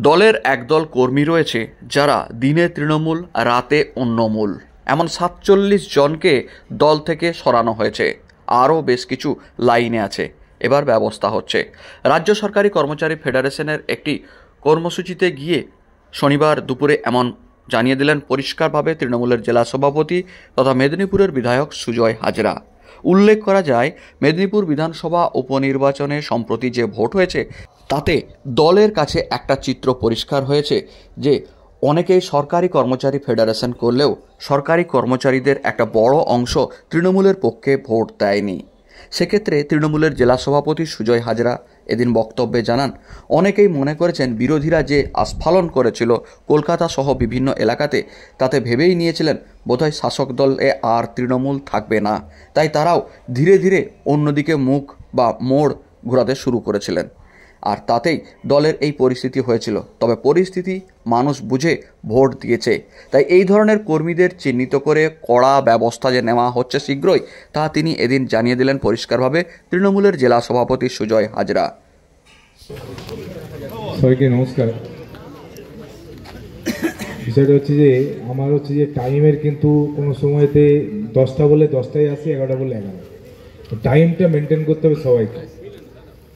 দলের একদল কর্মী রয়েছে যারা দিনে তৃণমূল, রাতে অন্যমূল। এমন ৪৭ জনকে দল থেকে সরানো হয়েছে। আরও বেশ কিছু লাইনে আছে। এবার ব্যবস্থা হচ্ছে। রাজ্য সরকারি কর্মচারী ফেডারেশনের একটি কর্মসূচিতে গিয়ে শনিবার দুপুরে এমন জানিয়ে দিলেন পরিষ্কারভাবে তৃণমূলের জেলা সভাপতি তথা মেদিনীপুরের বিধায়ক সুজয় হাজরা। উল্লেখ করা যায়, মেদিনীপুর বিধানসভা উপনির্বাচনে সম্প্রতি যে ভোট হয়েছে তাতে দলের কাছে একটা চিত্র পরিষ্কার হয়েছে যে অনেকেই সরকারি কর্মচারী ফেডারেশন করলেও সরকারি কর্মচারীদের একটা বড় অংশ তৃণমূলের পক্ষে ভোট দেয়নি। সেক্ষেত্রে তৃণমূলের জেলা সভাপতি সুজয় হাজরা এদিন বক্তব্যে জানান, অনেকেই মনে করেছেন বিরোধীরা যে আস্ফালন করেছিল কলকাতা সহ বিভিন্ন এলাকাতে, তাতে ভেবেই নিয়েছিলেন বোধহয় শাসক দলে আর তৃণমূল থাকবে না, তাই তারাও ধীরে ধীরে অন্যদিকে মুখ বা মোড় ঘোরাতে শুরু করেছিলেন। আর তাতেই দলের এই পরিস্থিতি হয়েছিল। তবে পরিস্থিতি মানুষ বুঝে ভোট দিয়েছে, তাই এই ধরনের কর্মীদের চিহ্নিত করে কড়া ব্যবস্থা যে নেওয়া হচ্ছে শীঘ্রই, তা তিনি এদিন জানিয়ে দিলেন পরিষ্কারভাবে তৃণমূলের জেলা সভাপতি সুজয় হাজরা। সবাইকে নমস্কার। বিষয়টা হচ্ছে যে আমার হচ্ছে যে টাইমের কিন্তু কোনো সময়তে 10টা বলে 10টায় আসি, 11টা বলে 11। টাইমটা মেনটেন করতে হবে সবাইকে।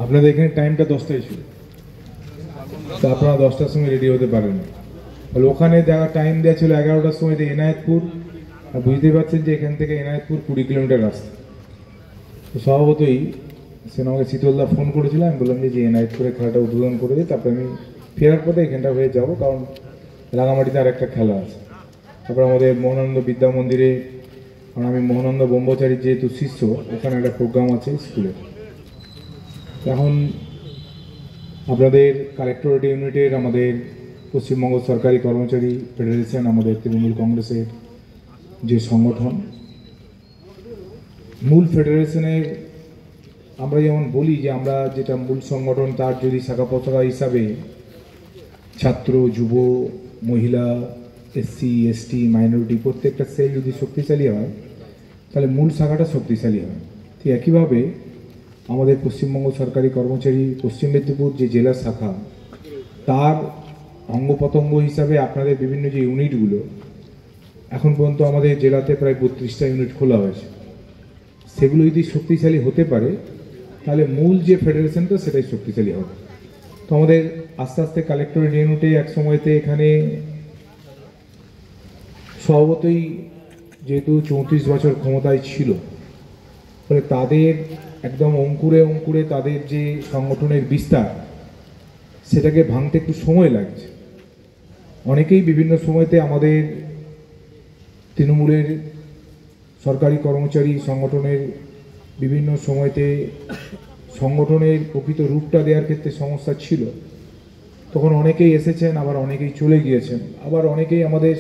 আপনাদের এখানে টাইমটা 10টায় ছিল, তো আপনারা 10টার সময় রেডি হতে পারেন। ওখানে যারা টাইম দেওয়া ছিল 11টার সময় এনায়েতপুর, বুঝতেই পারছেন যে এখান থেকে এনায়েতপুর 20 কিলোমিটার রাস্তা। তো স্বভাবতই সে আমাকে শীতলদা ফোন করেছিল, আমি বললাম যে এনায়েতপুরের খেলাটা উদ্বোধন করে দিই, তারপরে আমি ফেরার পথে এখানটা হয়ে যাবো, কারণ রাঙামাটিতে আর একটা খেলা আছে। তারপর আমাদের মোহনানন্দ বিদ্যা মন্দিরে, কারণ আমি মোহনানন্দ ব্রহ্মচারীর যেহেতু শিষ্য, ওখানে একটা প্রোগ্রাম আছে স্কুলে। এখন আপনাদের কালেক্টরেট ইউনিটের আমাদের পশ্চিমবঙ্গ সরকারি কর্মচারী ফেডারেশন, আমাদের তৃণমূল কংগ্রেসের যে সংগঠন, মূল ফেডারেশনের আমরা যেমন বলি যে আমরা যেটা মূল সংগঠন, তার যদি শাখা প্রশাখা হিসাবে ছাত্র, যুব, মহিলা, এসসি, এসটি, মাইনরিটি প্রত্যেকটা সেল যদি শক্তিশালী হয়, তাহলে মূল শাখাটা শক্তিশালী হয়। ঠিক একইভাবে আমাদের পশ্চিমবঙ্গ সরকারি কর্মচারী পশ্চিম মেদিনীপুর যে জেলা শাখা, তার অঙ্গ প্রত্যঙ্গ হিসাবে আপনাদের বিভিন্ন যে ইউনিটগুলো, এখন পর্যন্ত আমাদের জেলাতে প্রায় 32টা ইউনিট খোলা হয়েছে। সেগুলো যদি শক্তিশালী হতে পারে, তাহলে মূল যে ফেডারেশনটা সেটাই শক্তিশালী হবে। তো আমাদের আস্তে আস্তে কালেক্টরেট ইউনিটে এক সময়তে এখানে স্বভাবতই যেহেতু 34 বছর ক্ষমতায় ছিল, ফলে তাদের একদম অঙ্কুরে অঙ্কুরে তাদের যে সংগঠনের বিস্তার, সেটাকে ভাঙতে একটু সময় লাগছে। অনেকেই বিভিন্ন সময়তে আমাদের তৃণমূলের সরকারি কর্মচারী সংগঠনের বিভিন্ন সময়তে সংগঠনের প্রকৃত রূপটা দেওয়ার ক্ষেত্রে সমস্যা ছিল। তখন অনেকেই এসেছেন, আবার অনেকেই চলে গিয়েছেন, আবার অনেকেই আমাদের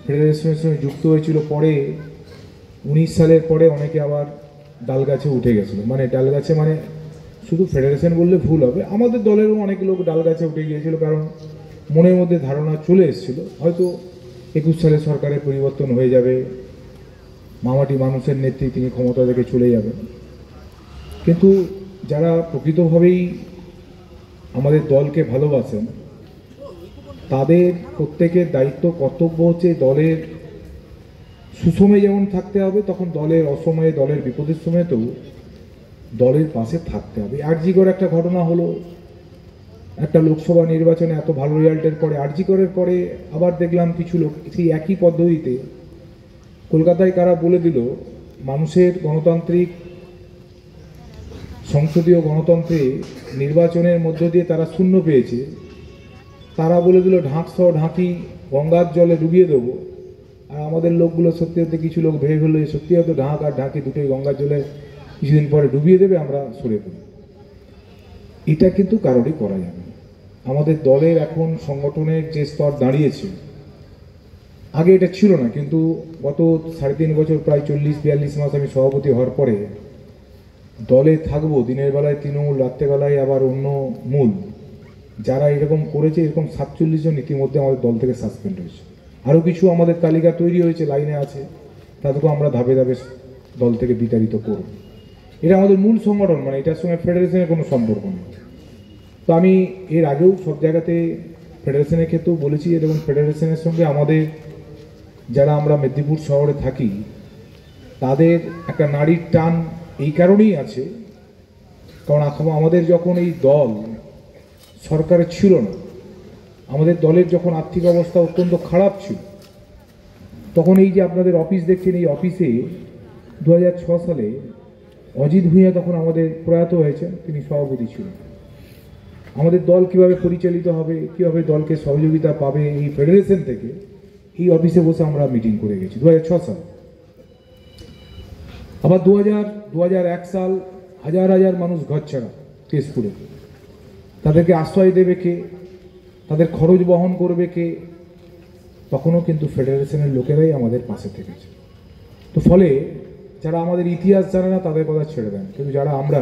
ফেডারেশনের সঙ্গে যুক্ত হয়েছিল। পরে 19 সালের পরে অনেকে আবার ডালগাছে উঠে গেছিল। মানে ডালগাছে মানে শুধু ফেডারেশন বললে ভুল হবে, আমাদের দলেরও অনেক লোক ডালগাছে উঠে গিয়েছিল, কারণ মনের মধ্যে ধারণা চলে এসেছিল হয়তো 21 সালে সরকারের পরিবর্তন হয়ে যাবে, মামাটি মানুষের নেত্রী তিনি ক্ষমতা থেকে চলে যাবেন। কিন্তু যারা প্রকৃতভাবেই আমাদের দলকে ভালোবাসেন, তাদের প্রত্যেকের দায়িত্ব কর্তব্য হচ্ছে দলের সুসময়ে যেমন থাকতে হবে, তখন দলের অসময়ে, দলের বিপদের সময়তেও দলের পাশে থাকতে হবে। আরজিকর একটা ঘটনা হলো, একটা লোকসভা নির্বাচনে এত ভালো রেজাল্টের পরে, আরজিকরের পরে আবার দেখলাম কিছু লোক সেই একই পদ্ধতিতে কলকাতায় কারা বলে দিল মানুষের গণতান্ত্রিক সংসদীয় গণতন্ত্রে নির্বাচনের মধ্য দিয়ে তারা শূন্য পেয়েছে, তারা বলে দিল ঢাকসহ ঢাকি গঙ্গার জলে ডুবিয়ে দেবো। আর আমাদের লোকগুলো সত্যি সত্যি কিছু লোক ভেবে ফেললো সত্যি হয়তো ঢাক আর ঢাকি দুটোই গঙ্গার জলে কিছুদিন পরে ডুবিয়ে দেবে, আমরা সরে পড়ি। এটা কিন্তু কারোরই করা যাবে না। আমাদের দলের এখন সংগঠনের যে স্তর দাঁড়িয়েছে, আগে এটা ছিল না, কিন্তু গত 3.5 বছর, প্রায় 40-42 মাস আমি সভাপতি হওয়ার পরে দলে থাকবো, দিনের বেলায় তৃণমূল, রাত্রেবেলায় আবার অন্য মূল, যারা এরকম করেছে, এরকম 47 জন ইতিমধ্যে আমাদের দল থেকে সাসপেন্ড হয়েছে। আরও কিছু আমাদের তালিকা তৈরি হয়েছে, লাইনে আছে, তাদেরকেও আমরা ধাপে ধাপে দল থেকে বিতাড়িত করব। এটা আমাদের মূল সংগঠন, মানে এটার সঙ্গে ফেডারেশনের কোনো সম্পর্ক নেই। তো আমি এর আগেও সব জায়গাতে ফেডারেশনের ক্ষেত্রেও বলেছি যে দেখুন, ফেডারেশনের সঙ্গে আমাদের যারা আমরা মেদিনীপুর শহরে থাকি তাদের একটা নাড়ির টান এই কারণেই আছে, কারণ আমাদের যখন এই দল সরকারে ছিল না, আমাদের দলের যখন আর্থিক অবস্থা অত্যন্ত খারাপ ছিল, তখন এই যে আপনাদের অফিস দেখছেন, এই অফিসে 2006 সালে অজিত ভূঁইয়া তখন আমাদের প্রয়াত হয়েছেন, তিনি সভাপতি ছিলেন। আমাদের দল কিভাবে পরিচালিত হবে, কিভাবে দলকে সহযোগিতা পাবে এই ফেডারেশন থেকে, এই অফিসে বসে আমরা মিটিং করে গেছি 2006 সাল। আবার 2001 সাল হাজার হাজার মানুষ ঘর ছাড়া কেশপুরে, তাদেরকে আশ্রয় দেবে কে, তাদের খরচ বহন করবে কে, তখনও কিন্তু ফেডারেশনের লোকেরাই আমাদের পাশে থেকেছে। তো ফলে যারা আমাদের ইতিহাস জানে না তাদের কথা ছেড়ে দেন, কিন্তু যারা আমরা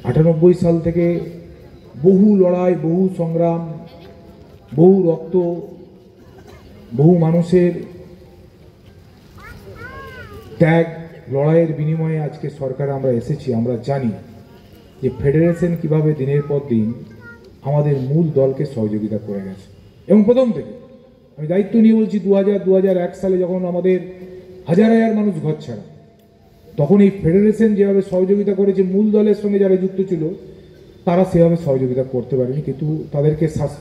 98 সাল থেকে বহু লড়াই, বহু সংগ্রাম, বহু রক্ত, বহু মানুষের ত্যাগ, লড়াইয়ের বিনিময়ে আজকে সরকারে আমরা এসেছি, আমরা জানি যে ফেডারেশন কিভাবে দিনের পর দিন আমাদের মূল দলকে সহযোগিতা করে গেছে। এবং প্রথম থেকে আমি দায়িত্ব নিয়ে বলছি, 2001 সালে যখন আমাদের হাজার হাজার মানুষ ঘর ছাড়া, তখন এই ফেডারেশন যেভাবে সহযোগিতা করেছে, মূল দলের সঙ্গে যারা যুক্ত ছিল তারা সেভাবে সহযোগিতা করতে পারেনি, কিন্তু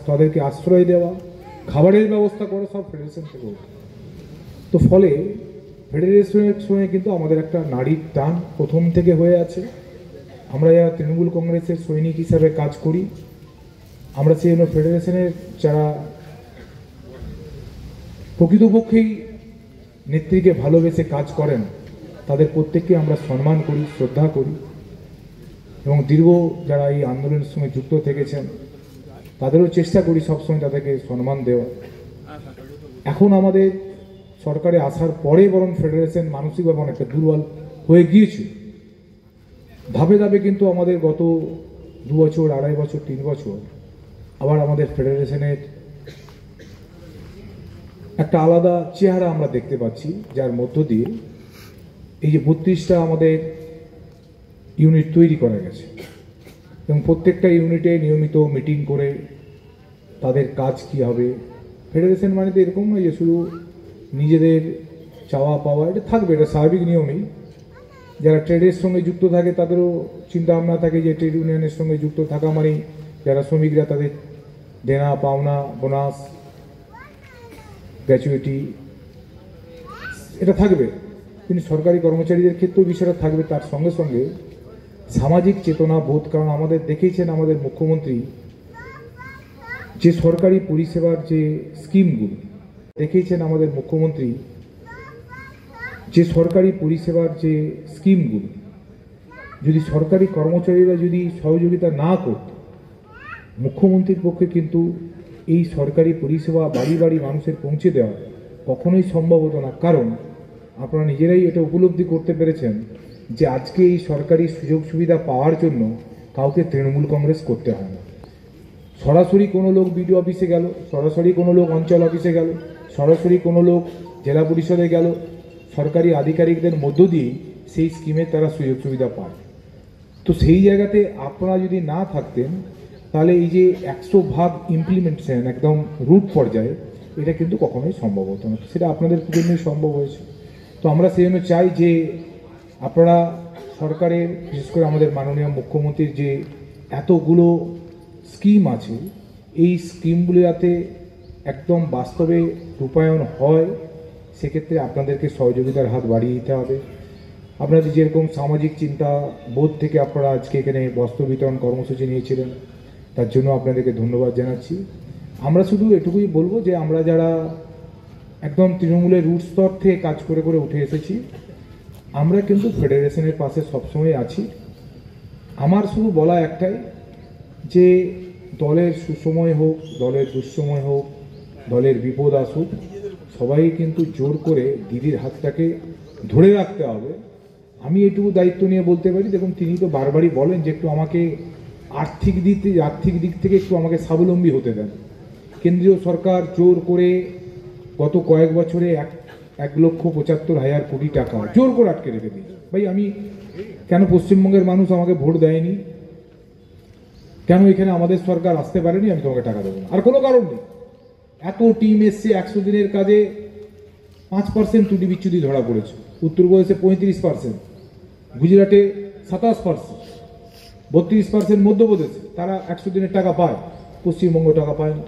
তাদেরকে আশ্রয় দেওয়া, খাবারের ব্যবস্থা করা সব ফেডারেশন থেকে হতো। তো ফলে ফেডারেশনের সঙ্গে কিন্তু আমাদের একটা নাড়ির টান প্রথম থেকে হয়ে আছে। আমরা যারা তৃণমূল কংগ্রেসের সৈনিক হিসাবে কাজ করি, আমরা সেই জন্য ফেডারেশনের যারা প্রকৃতপক্ষেই নেত্রীকে ভালোবেসে কাজ করেন তাদের প্রত্যেককে আমরা সম্মান করি, শ্রদ্ধা করি, এবং দীর্ঘ যারা এই আন্দোলনের সঙ্গে যুক্ত থেকেছেন তাদেরও চেষ্টা করি সবসময় তাদেরকে সম্মান দেওয়া। এখন আমাদের সরকারে আসার পরে বরং ফেডারেশন মানসিকভাবে অনেকটা দুর্বল হয়ে গিয়েছিল। ধাপে ধাপে কিন্তু আমাদের গত 2 বছর, 2.5 বছর, 3 বছর আবার আমাদের ফেডারেশনের একটা আলাদা চেহারা আমরা দেখতে পাচ্ছি, যার মধ্য দিয়ে এই যে 32টা আমাদের ইউনিট তৈরি করা গেছে, এবং প্রত্যেকটা ইউনিটে নিয়মিত মিটিং করে তাদের কাজ কি হবে। ফেডারেশন মানে তো এরকম নয় যে শুধু নিজেদের চাওয়া পাওয়া, এটা থাকবে, এটা স্বাভাবিক নিয়মেই। যারা ট্রেডের সঙ্গে যুক্ত থাকে তাদেরও চিন্তা ভাবনা থাকে যে ট্রেড ইউনিয়নের সঙ্গে যুক্ত থাকা মানেই যারা শ্রমিকরা তাদের দেনা পাওনা, বোনাস, গ্র্যাচুইটি, এটা থাকবে। কিন্তু সরকারি কর্মচারীদের ক্ষেত্রেও বিষয়টা থাকবে। তার সঙ্গে সঙ্গে সামাজিক চেতনা বোধ, কারণ আমাদের দেখেইছেন আমাদের মুখ্যমন্ত্রী যে সরকারি পরিষেবার যে স্কিমগুলো দেখেইছেন, আমাদের মুখ্যমন্ত্রী যে সরকারি পরিষেবার যে স্কিমগুলো, যদি সরকারি কর্মচারীরা যদি সহযোগিতা না করত, মুখ্যমন্ত্রীর পক্ষে কিন্তু এই সরকারি পরিষেবা বাড়ি বাড়ি মানুষের পৌঁছে দেওয়া কখনোই সম্ভব হতো না। কারণ আপনারা নিজেরাই এটা উপলব্ধি করতে পেরেছেন যে আজকে এই সরকারি সুযোগ সুবিধা পাওয়ার জন্য কাউকে তৃণমূল কংগ্রেস করতে হয় না। সরাসরি কোনো লোক বিডিও অফিসে গেল, সরাসরি কোনো লোক অঞ্চল অফিসে গেল, সরাসরি কোনো লোক জেলা পরিষদে গেল, সরকারি আধিকারিকদের মধ্য দিয়েই সেই স্কিমের তারা সুযোগ সুবিধা পায়। তো সেই জায়গাতে আপনারা যদি না থাকতেন তাহলে এই যে 100% ইমপ্লিমেন্টেশন একদম রুট পর্যায়ে, এটা কিন্তু কখনোই সম্ভব হতো না। সেটা আপনাদের জন্যই সম্ভব হয়েছে। তো আমরা সেই জন্য চাই যে আপনারা সরকারের, বিশেষ করে আমাদের মাননীয় মুখ্যমন্ত্রীর যে এতগুলো স্কিম আছে, এই স্কিমগুলো যাতে একদম বাস্তবে রূপায়ণ হয়, সেক্ষেত্রে আপনাদেরকে সহযোগিতার হাত বাড়িয়ে দিতে হবে। আপনাদের যেরকম সামাজিক চিন্তা বোধ থেকে আপনারা আজকে এখানে বস্ত্র বিতরণ কর্মসূচি নিয়েছিলেন, তার জন্য আপনাদেরকে ধন্যবাদ জানাচ্ছি। আমরা শুধু এটুকুই বলবো যে আমরা যারা একদম তৃণমূলের রুট স্তর থেকে কাজ করে করে উঠে এসেছি, আমরা কিন্তু ফেডারেশনের পাশে সবসময় আছি। আমার শুধু বলা একটাই যে দলের সুসময় হোক, দলের দুঃসময় হোক, দলের বিপদ আসুক, সবাই কিন্তু জোর করে দিদির হাতটাকে ধরে রাখতে হবে। আমি এটুকু দায়িত্ব নিয়ে বলতে পারি, দেখুন তিনি তো বারবারই বলেন যে একটু আমাকে আর্থিক দিক থেকে একটু আমাকে স্বাবলম্বী হতে দেন। কেন্দ্রীয় সরকার জোর করে গত কয়েক বছরে 1,75,000 কোটি টাকা জোর করে আটকে রেখে দিয়েছে। ভাই, আমি কেন পশ্চিমবঙ্গের মানুষ আমাকে ভোট দেয়নি, কেন এখানে আমাদের সরকার আসতে পারেনি, আমি তোমাকে টাকা দেবো না। আর কোনো কারণ নেই। এত টিম এসছে, 100 দিনের কাজে 5% ত্রুটি বিচ্যুতি ধরা পড়েছে। উত্তরপ্রদেশে 35%, গুজরাটে 27%, 32% মধ্যপ্রদেশে। তারা 100 দিনের টাকা পায়, পশ্চিমবঙ্গ টাকা পায় না।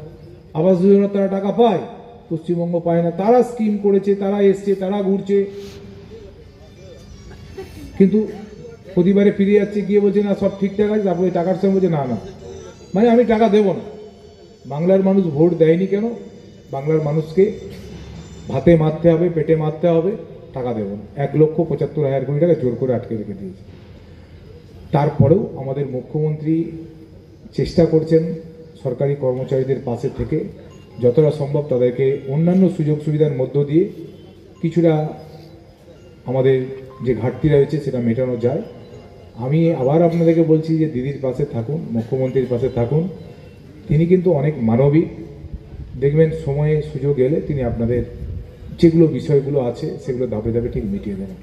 আবাস যোজনার তারা টাকা পায়, পশ্চিমবঙ্গ পায় না। তারা স্কিম করেছে, তারা এসছে, তারা ঘুরছে, কিন্তু প্রতিবারে ফিরে যাচ্ছে, গিয়ে বলছে না সব ঠিকঠাক আছে, তারপরে টাকার সঙ্গে বলছে না না, মানে আমি টাকা দেবো না। বাংলার মানুষ ভোট দেয়নি কেন? বাংলার মানুষকে ভাতে মারতে হবে, পেটে মারতে হবে, টাকা দেবো না। 1,75,000 কোটি টাকা জোর করে আটকে রেখে দিয়েছে। তারপরেও আমাদের মুখ্যমন্ত্রী চেষ্টা করছেন সরকারি কর্মচারীদের পাশে থেকে যতটা সম্ভব তাদেরকে অন্যান্য সুযোগ সুবিধার মধ্য দিয়ে কিছুটা আমাদের যে ঘাটতি রয়েছে সেটা মেটানো যায়। আমি আবার আপনাদেরকে বলছি যে দিদির পাশে থাকুন, মুখ্যমন্ত্রীর পাশে থাকুন। তিনি কিন্তু অনেক মানবিক, দেখবেন সময়ে সুযোগ এলে তিনি আপনাদের যেগুলো বিষয়গুলো আছে সেগুলো ধাপে ধাপে ঠিক মিটিয়ে দেবেন।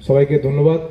সবাইকে ধন্যবাদ।